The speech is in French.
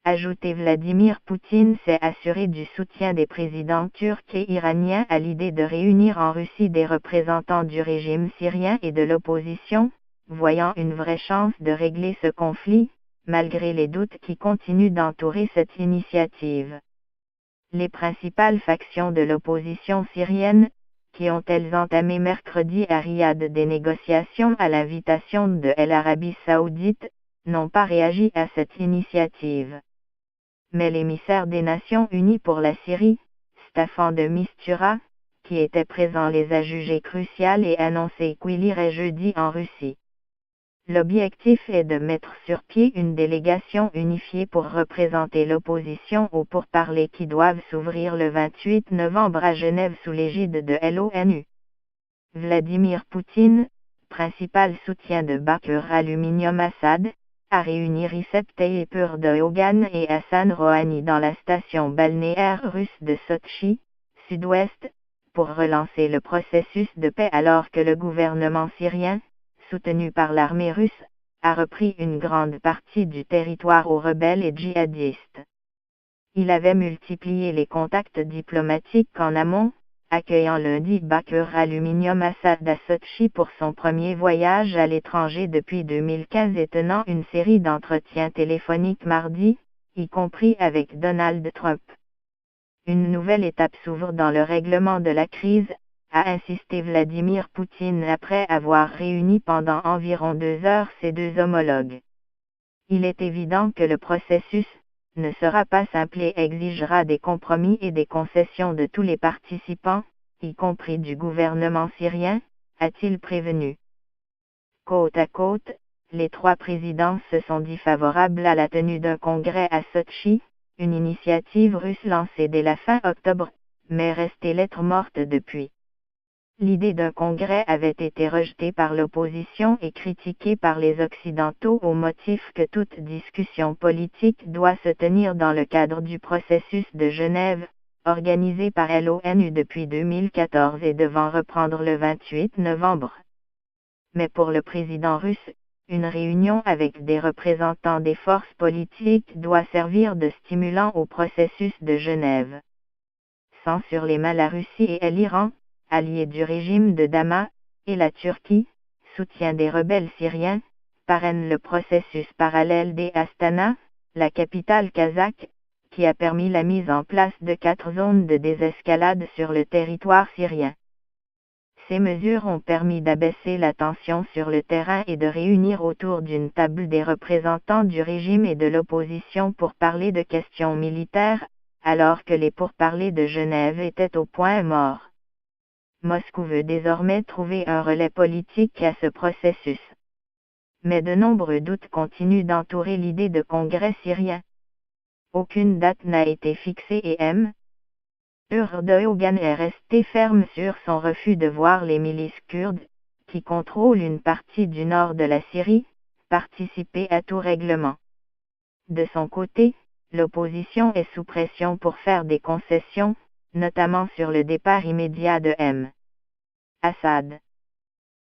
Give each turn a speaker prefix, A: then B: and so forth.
A: ajouté Vladimir Poutine s'est assuré du soutien des présidents turcs et iraniens à l'idée de réunir en Russie des représentants du régime syrien et de l'opposition, voyant une vraie chance de régler ce conflit, malgré les doutes qui continuent d'entourer cette initiative. Les principales factions de l'opposition syrienne, qui ont-elles entamé mercredi à Riyad des négociations à l'invitation de l'Arabie Saoudite, n'ont pas réagi à cette initiative. Mais l'émissaire des Nations Unies pour la Syrie, Staffan de Mistura, qui était présent les a jugées cruciales et annoncé qu'il irait jeudi en Russie. L'objectif est de mettre sur pied une délégation unifiée pour représenter l'opposition aux pourparlers qui doivent s'ouvrir le 28 novembre à Genève sous l'égide de l'ONU. Vladimir Poutine, principal soutien de Baker Aluminium Assad, a réuni Recep Tayyip Erdogan et Hassan Rouhani dans la station balnéaire russe de Sotchi, sud-ouest, pour relancer le processus de paix alors que le gouvernement syrien, soutenu par l'armée russe, a repris une grande partie du territoire aux rebelles et djihadistes. Il avait multiplié les contacts diplomatiques en amont, accueillant lundi Baker Aluminium Assad à Sotchi pour son premier voyage à l'étranger depuis 2015 et tenant une série d'entretiens téléphoniques mardi, y compris avec Donald Trump. Une nouvelle étape s'ouvre dans le règlement de la crise, a insisté Vladimir Poutine après avoir réuni pendant environ 2 heures ses deux homologues. Il est évident que le processus ne sera pas simple et exigera des compromis et des concessions de tous les participants, y compris du gouvernement syrien, a-t-il prévenu. Côte à côte, les trois présidents se sont dit favorables à la tenue d'un congrès à Sotchi, une initiative russe lancée dès la fin octobre, mais restée lettre morte depuis. L'idée d'un congrès avait été rejetée par l'opposition et critiquée par les Occidentaux au motif que toute discussion politique doit se tenir dans le cadre du processus de Genève, organisé par l'ONU depuis 2014 et devant reprendre le 28 novembre. Mais pour le président russe, une réunion avec des représentants des forces politiques doit servir de stimulant au processus de Genève. Sans sur les mains la Russie et l'Iran, alliés du régime de Damas, et la Turquie, soutien des rebelles syriens, parraine le processus parallèle des Astana, la capitale kazakh, qui a permis la mise en place de 4 zones de désescalade sur le territoire syrien. Ces mesures ont permis d'abaisser la tension sur le terrain et de réunir autour d'une table des représentants du régime et de l'opposition pour parler de questions militaires, alors que les pourparlers de Genève étaient au point mort. Moscou veut désormais trouver un relais politique à ce processus. Mais de nombreux doutes continuent d'entourer l'idée de congrès syrien. Aucune date n'a été fixée et Erdogan est resté ferme sur son refus de voir les milices kurdes, qui contrôlent une partie du nord de la Syrie, participer à tout règlement. De son côté, l'opposition est sous pression pour faire des concessions, notamment sur le départ immédiat de Assad.